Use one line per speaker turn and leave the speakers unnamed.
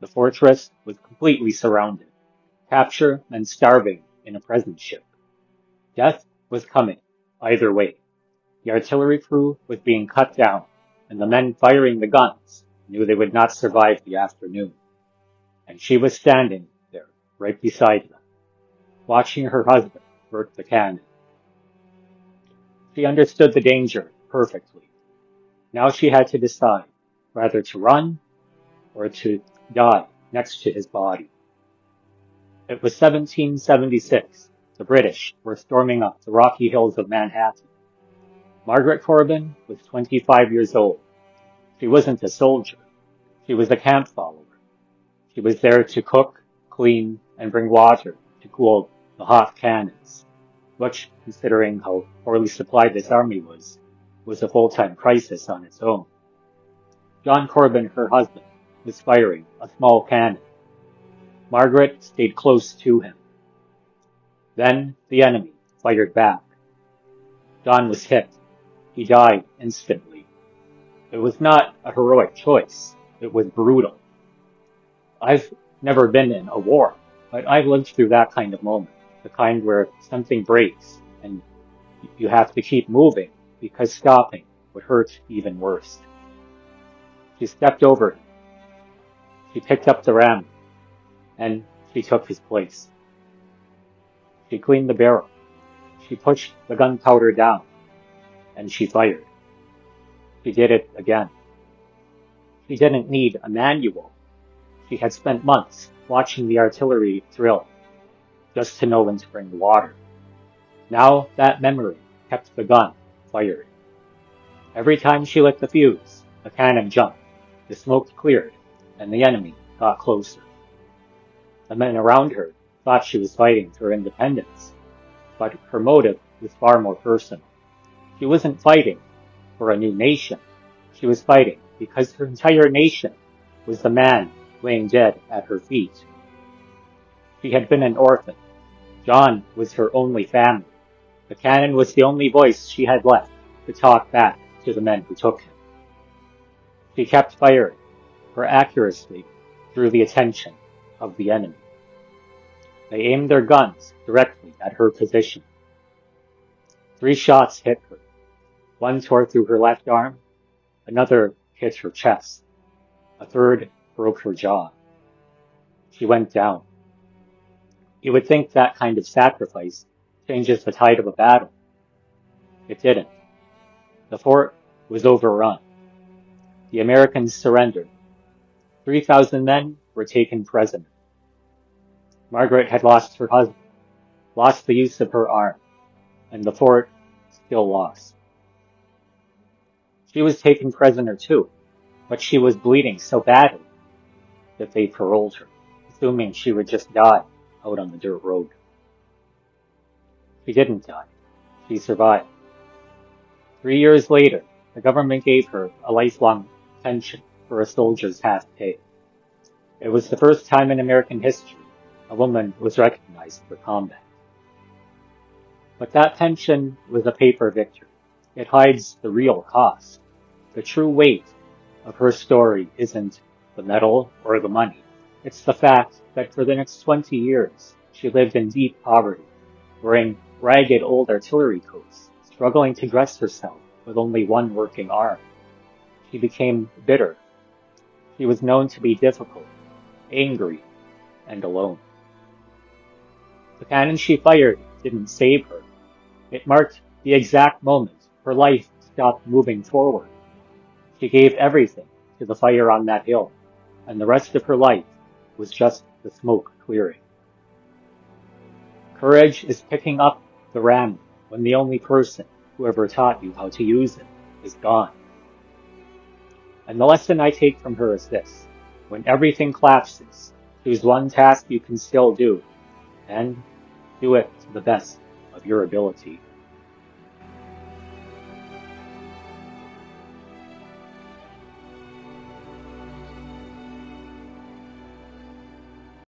The fortress was completely surrounded, captured and starving in a present ship. Death was coming, either way. The artillery crew was being cut down, and the men firing the guns knew they would not survive the afternoon. And she was standing there, right beside them, watching her husband work the cannon. She understood the danger perfectly. Now she had to decide whether to run or to die next to his body. It was 1776. The British were storming up the rocky hills of Manhattan. Margaret Corbin was 25 years old. She wasn't a soldier. She was a camp follower. She was there to cook, clean, and bring water to cool the hot cannons, which, considering how poorly supplied this army was a full-time crisis on its own. John Corbin, her husband, was firing a small cannon. Margaret stayed close to him. Then the enemy fired back. John was hit. He died instantly. It was not a heroic choice. It was brutal. I've never been in a war, but I've lived through that kind of moment, the kind where something breaks and you have to keep moving because stopping would hurt even worse. She stepped over him. She picked up the ram and she took his place. She cleaned the barrel. She pushed the gunpowder down and she fired. She did it again. She didn't need a manual. She had spent months watching the artillery drill just to know when to bring the water. Now that memory kept the gun fired. Every time she lit the fuse, the cannon jumped, the smoke cleared, and the enemy got closer. The men around her thought she was fighting for independence, but her motive was far more personal. She wasn't fighting for a new nation. She was fighting because her entire nation was the man laying dead at her feet. She had been an orphan. John was her only family. The cannon was the only voice she had left to talk back to the men who took him. She kept firing. Her accuracy drew the attention of the enemy. They aimed their guns directly at her position. 3 shots hit her. One tore through her left arm, another hit her chest, a third broke her jaw. She went down. You would think that kind of sacrifice changes the tide of a battle. It didn't. The fort was overrun. The Americans surrendered. 3,000 men were taken prisoner. Margaret had lost her husband, lost the use of her arm, and the fort still lost. She was taken prisoner too, but she was bleeding so badly that they paroled her, assuming she would just die out on the dirt road. She didn't die. She survived. 3 years later, the government gave her a lifelong pension for a soldier's half pay. It was the first time in American history a woman was recognized for combat. But that pension was a paper victory. It hides the real cost. The true weight of her story isn't the medal or the money. It's the fact that for the next 20 years, she lived in deep poverty, wearing ragged old artillery coats, struggling to dress herself with only one working arm. She became bitter. She was known to be difficult, angry, and alone. The cannon she fired didn't save her. It marked the exact moment her life stopped moving forward. She gave everything to the fire on that hill, and the rest of her life was just the smoke clearing. Courage is picking up the ram when the only person who ever taught you how to use it is gone. And the lesson I take from her is this: when everything collapses, choose one task you can still do, and do it to the best of your ability.